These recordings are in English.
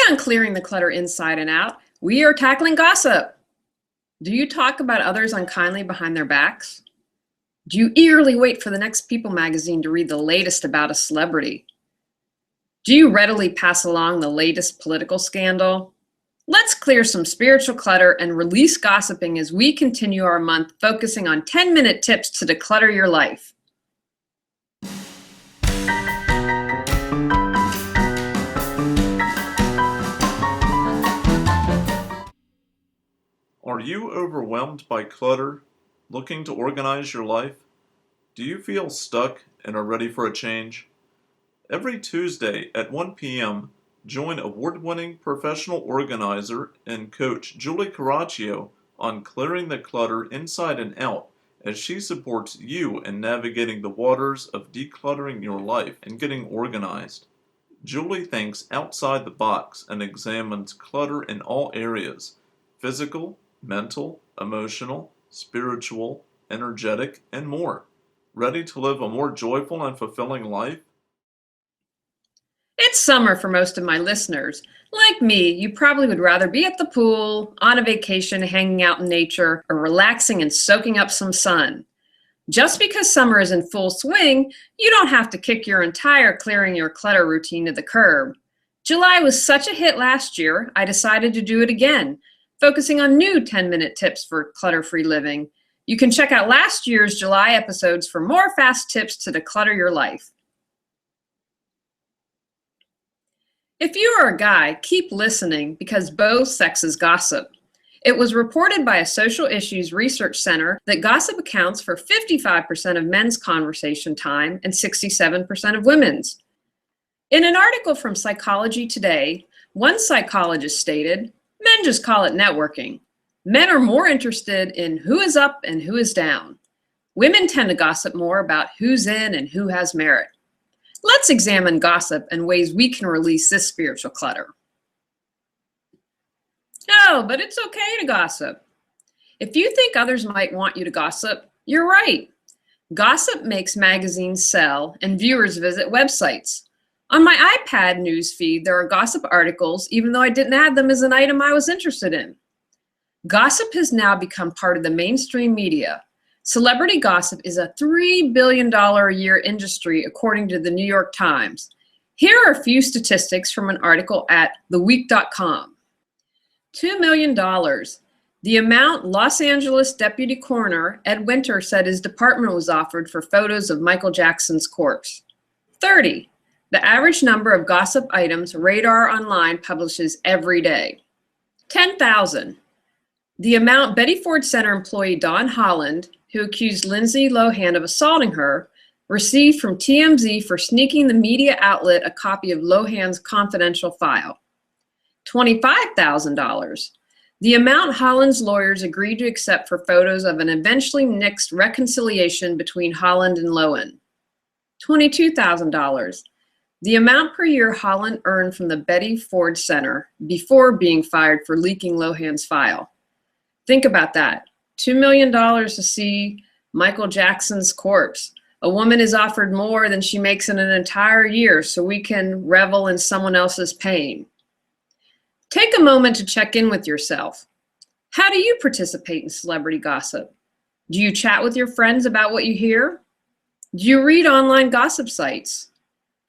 On Clearing the Clutter Inside and Out, we are tackling gossip. Do you talk about others unkindly behind their backs? Do you eagerly wait for the next People magazine to read the latest about a celebrity? Do you readily pass along the latest political scandal? Let's clear some spiritual clutter and release gossiping as we continue our month focusing on 10-minute tips to declutter your life. Are you overwhelmed by clutter, looking to organize your life? Do you feel stuck and are ready for a change? Every Tuesday at 1 p.m., join award-winning professional organizer and coach Julie Coraccio on Clearing the Clutter Inside and Out as she supports you in navigating the waters of decluttering your life and getting organized. Julie thinks outside the box and examines clutter in all areas: physical, mental, emotional, spiritual, energetic, and more. Ready to live a more joyful and fulfilling life? It's summer for most of my listeners. Like me, you probably would rather be at the pool, on a vacation, hanging out in nature, or relaxing and soaking up some sun. Just because summer is in full swing, you don't have to kick your entire clearing your clutter routine to the curb. July was such a hit last year, I decided to do it again, focusing on new 10-minute tips for clutter-free living. You can check out last year's July episodes for more fast tips to declutter your life. If you are a guy, keep listening because both sexes gossip. It was reported by a social issues research center that gossip accounts for 55% of men's conversation time and 67% of women's. In an article from Psychology Today, one psychologist stated, "Men just call it networking. Men are more interested in who is up and who is down. Women tend to gossip more about who's in and who has merit." Let's examine gossip and ways we can release this spiritual clutter. Oh, but it's okay to gossip. If you think others might want you to gossip, you're right. Gossip makes magazines sell and viewers visit websites. On my iPad news feed, there are gossip articles, even though I didn't add them as an item I was interested in. Gossip has now become part of the mainstream media. Celebrity gossip is a $3 billion a year industry, according to the New York Times. Here are a few statistics from an article at theweek.com. $2 million. The amount Los Angeles Deputy Coroner Ed Winter said his department was offered for photos of Michael Jackson's corpse. 30. The average number of gossip items Radar Online publishes every day. 10,000. The amount Betty Ford Center employee Dawn Holland, who accused Lindsay Lohan of assaulting her, received from TMZ for sneaking the media outlet a copy of Lohan's confidential file. $25,000. The amount Holland's lawyers agreed to accept for photos of an eventually nixed reconciliation between Holland and Lohan. $22,000. The amount per year Holland earned from the Betty Ford Center before being fired for leaking Lohan's file. Think about that. $2 million to see Michael Jackson's corpse. A woman is offered more than she makes in an entire year so we can revel in someone else's pain. Take a moment to check in with yourself. How do you participate in celebrity gossip? Do you chat with your friends about what you hear? Do you read online gossip sites?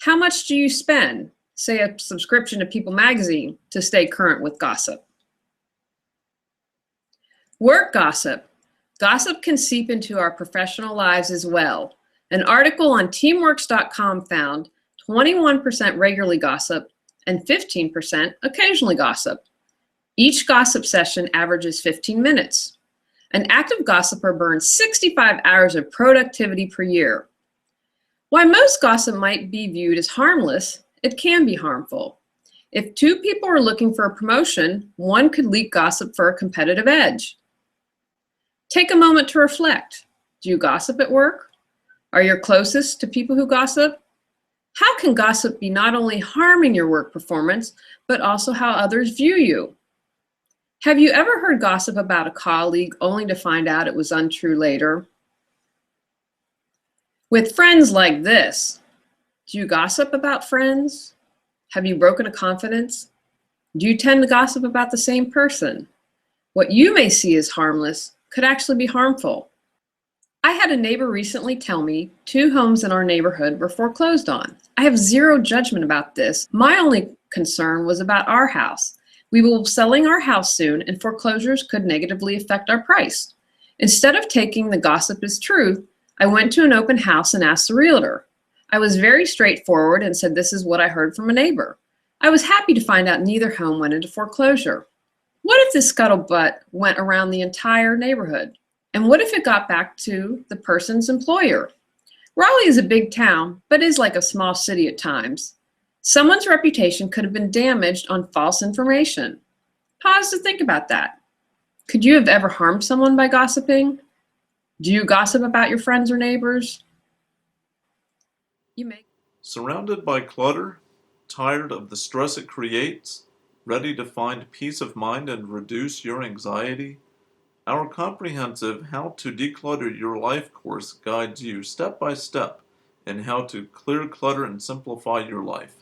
How much do you spend, say a subscription to People magazine, to stay current with gossip? Work gossip. Gossip can seep into our professional lives as well. An article on teamworks.com found 21% regularly gossip and 15% occasionally gossip. Each gossip session averages 15 minutes. An active gossiper burns 65 hours of productivity per year. While most gossip might be viewed as harmless, it can be harmful. If two people are looking for a promotion, one could leak gossip for a competitive edge. Take a moment to reflect. Do you gossip at work? Are you closest to people who gossip? How can gossip be not only harming your work performance, but also how others view you? Have you ever heard gossip about a colleague only to find out it was untrue later? With friends like this, do you gossip about friends? Have you broken a confidence? Do you tend to gossip about the same person? What you may see as harmless could actually be harmful. I had a neighbor recently tell me 2 homes in our neighborhood were foreclosed on. I have zero judgment about this. My only concern was about our house. We will be selling our house soon, and foreclosures could negatively affect our price. Instead of taking the gossip as truth, I went to an open house and asked the realtor. I was very straightforward and said this is what I heard from a neighbor. I was happy to find out neither home went into foreclosure. What if this scuttlebutt went around the entire neighborhood? And what if it got back to the person's employer? Raleigh is a big town, but is like a small city at times. Someone's reputation could have been damaged on false information. Pause to think about that. Could you have ever harmed someone by gossiping? Do you gossip about your friends or neighbors? Surrounded by clutter, tired of the stress it creates, ready to find peace of mind and reduce your anxiety? Our comprehensive How to Declutter Your Life course guides you step by step in how to clear clutter and simplify your life.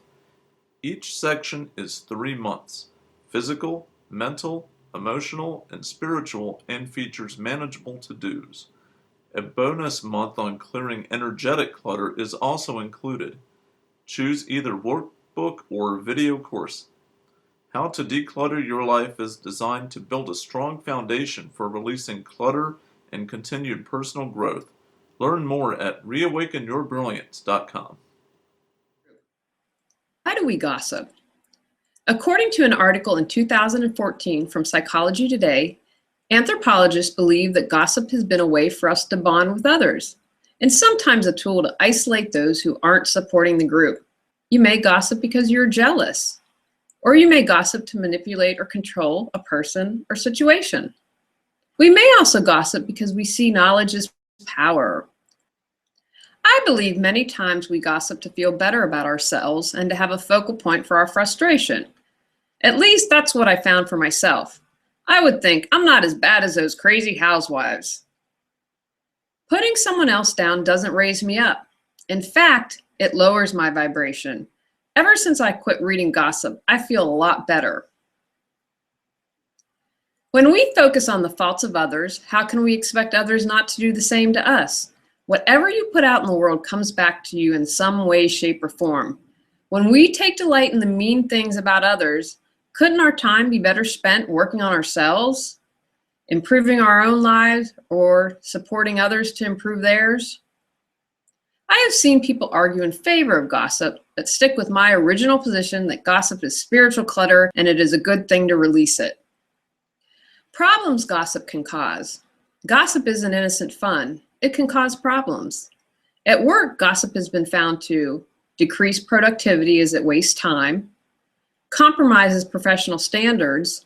Each section is 3 months: physical, mental, emotional, and spiritual, and features manageable to-dos. A bonus month on clearing energetic clutter is also included. Choose either workbook or video course. How to Declutter Your Life is designed to build a strong foundation for releasing clutter and continued personal growth. Learn more at reawakenyourbrilliance.com. Why do we gossip? According to an article in 2014 from Psychology Today, anthropologists believe that gossip has been a way for us to bond with others, and sometimes a tool to isolate those who aren't supporting the group. You may gossip because you're jealous, or you may gossip to manipulate or control a person or situation. We may also gossip because we see knowledge as power. I believe many times we gossip to feel better about ourselves and to have a focal point for our frustration. At least that's what I found for myself. I would think I'm not as bad as those crazy housewives. Putting someone else down doesn't raise me up. In fact, it lowers my vibration. Ever since I quit reading gossip, I feel a lot better. When we focus on the faults of others, how can we expect others not to do the same to us? Whatever you put out in the world comes back to you in some way, shape, or form. When we take delight in the mean things about others, couldn't our time be better spent working on ourselves, improving our own lives, or supporting others to improve theirs? I have seen people argue in favor of gossip, but stick with my original position that gossip is spiritual clutter and it is a good thing to release it. Problems gossip can cause. Gossip isn't innocent fun. It can cause problems. At work, gossip has been found to decrease productivity as it wastes time, compromises professional standards,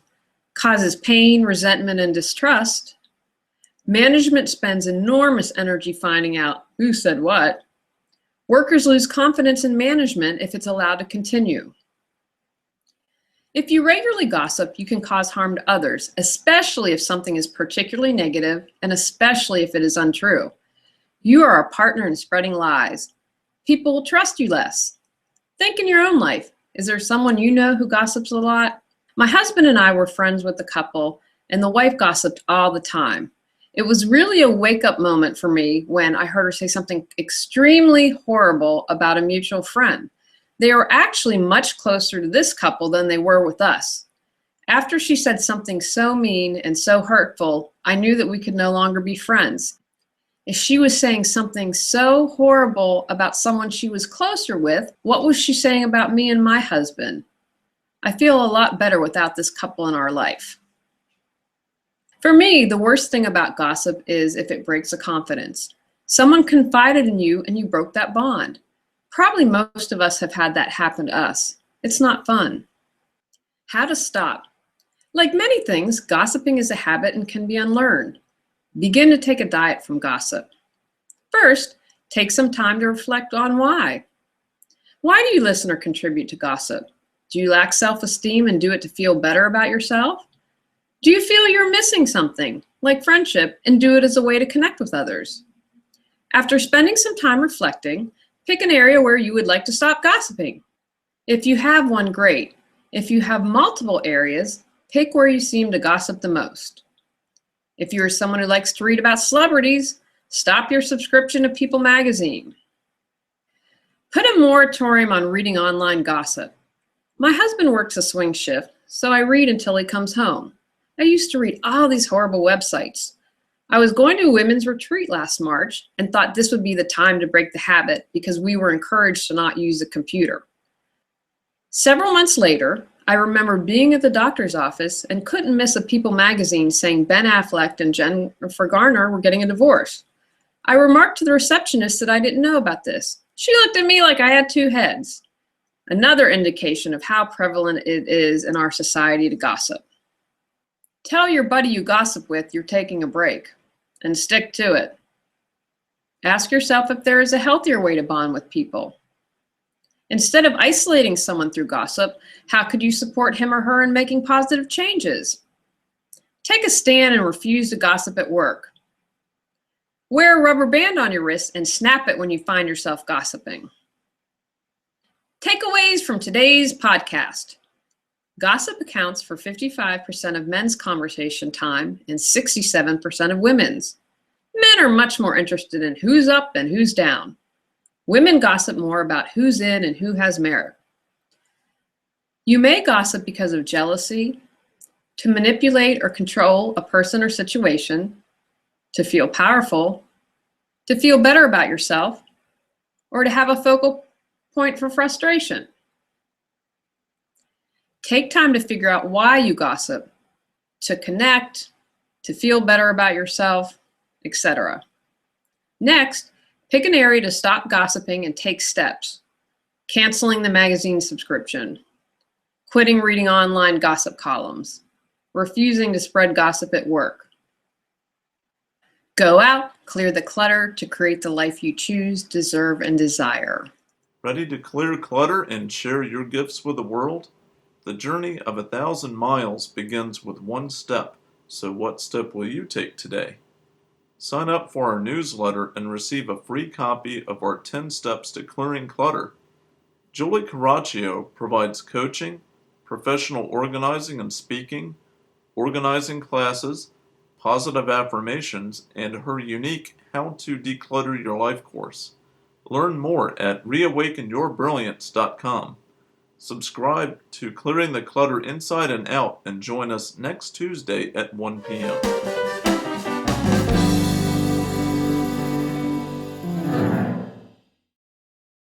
causes pain, resentment, and distrust. Management spends enormous energy finding out who said what. Workers lose confidence in management if it's allowed to continue. If you regularly gossip, you can cause harm to others, especially if something is particularly negative and especially if it is untrue. You are a partner in spreading lies. People will trust you less. Think in your own life. Is there someone you know who gossips a lot? My husband and I were friends with a couple, and the wife gossiped all the time. It was really a wake-up moment for me when I heard her say something extremely horrible about a mutual friend. They were actually much closer to this couple than they were with us. After she said something so mean and so hurtful, I knew that we could no longer be friends. If she was saying something so horrible about someone she was closer with, what was she saying about me and my husband? I feel a lot better without this couple in our life. For me, the worst thing about gossip is if it breaks a confidence. Someone confided in you and you broke that bond. Probably most of us have had that happen to us. It's not fun. How to stop? Like many things, gossiping is a habit and can be unlearned. Begin to take a diet from gossip. First, take some time to reflect on why. Why do you listen or contribute to gossip? Do you lack self-esteem and do it to feel better about yourself? Do you feel you're missing something, like friendship, and do it as a way to connect with others? After spending some time reflecting, pick an area where you would like to stop gossiping. If you have one, great. If you have multiple areas, pick where you seem to gossip the most. If you are someone who likes to read about celebrities, stop your subscription to People magazine. Put a moratorium on reading online gossip. My husband works a swing shift, so I read until he comes home. I used to read all these horrible websites. I was going to a women's retreat last March and thought this would be the time to break the habit because we were encouraged to not use a computer. Several months later, I remember being at the doctor's office and couldn't miss a People magazine saying Ben Affleck and Jennifer Garner were getting a divorce. I remarked to the receptionist that I didn't know about this. She looked at me like I had two heads. Another indication of how prevalent it is in our society to gossip. Tell your buddy you gossip with you're taking a break, and stick to it. Ask yourself if there is a healthier way to bond with people. Instead of isolating someone through gossip, how could you support him or her in making positive changes? Take a stand and refuse to gossip at work. Wear a rubber band on your wrist and snap it when you find yourself gossiping. Takeaways from today's podcast. Gossip accounts for 55% of men's conversation time and 67% of women's. Men are much more interested in who's up and who's down. Women gossip more about who's in and who has merit. You may gossip because of jealousy, to manipulate or control a person or situation, to feel powerful, to feel better about yourself, or to have a focal point for frustration. Take time to figure out why you gossip, to connect, to feel better about yourself, etc. Next, pick an area to stop gossiping and take steps. Canceling the magazine subscription, quitting reading online gossip columns, refusing to spread gossip at work. Go out, clear the clutter to create the life you choose, deserve, and desire. Ready to clear clutter and share your gifts with the world? The journey of 1,000 miles begins with one step, so what step will you take today? Sign up for our newsletter and receive a free copy of our 10 Steps to Clearing Clutter. Julie Coraccio provides coaching, professional organizing and speaking, organizing classes, positive affirmations, and her unique How to Declutter Your Life course. Learn more at reawakenyourbrilliance.com. Subscribe to Clearing the Clutter Inside and Out and join us next Tuesday at 1 p.m.